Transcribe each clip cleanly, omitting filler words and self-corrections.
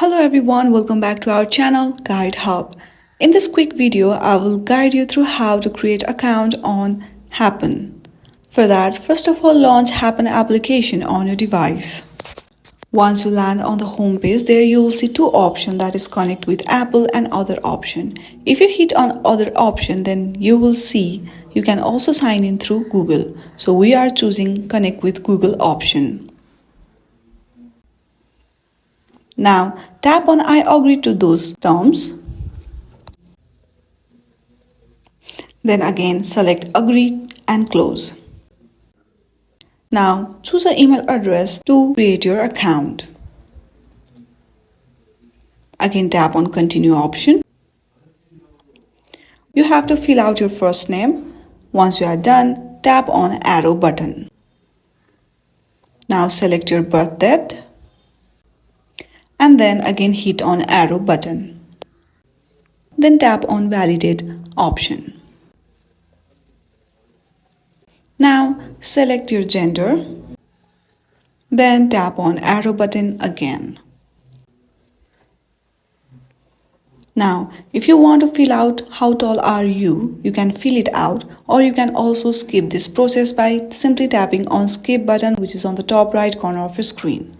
Hello everyone, welcome back to our channel Guide Hub. In this quick video, I will guide you through how to create account on Happn. For that, first of all, launch Happn application on your device. Once you land on the home page, there you will see two options, that is connect with Apple and other option. If you hit on other option, then you will see you can also sign in through Google. So we are choosing connect with Google option. Now tap on I agree to those terms. Then again select agree and close. Now choose an email address to create your account. Again tap on continue option. You have to fill out your first name. Once you are done, tap on arrow button. Now select your birth date. And then again hit on arrow button. Then tap on validate option. Now select your gender. Then tap on arrow button again. Now if you want to fill out how tall are you, you can fill it out, or you can also skip this process by simply tapping on skip button, which is on the top right corner of your screen.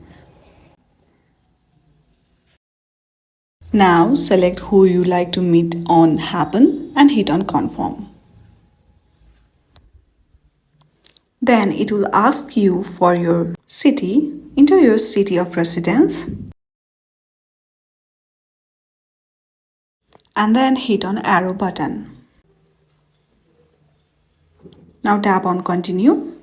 Now select who you like to meet on Happn and hit on confirm. Then it will ask you for your city. Enter your city of residence and then hit on arrow button. Now tap on continue.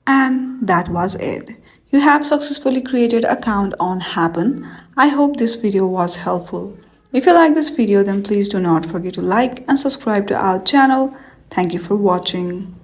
And that was it. You have successfully created an account on Happn. I hope this video was helpful. If you like this video, then please do not forget to like and subscribe to our channel. Thank you for watching.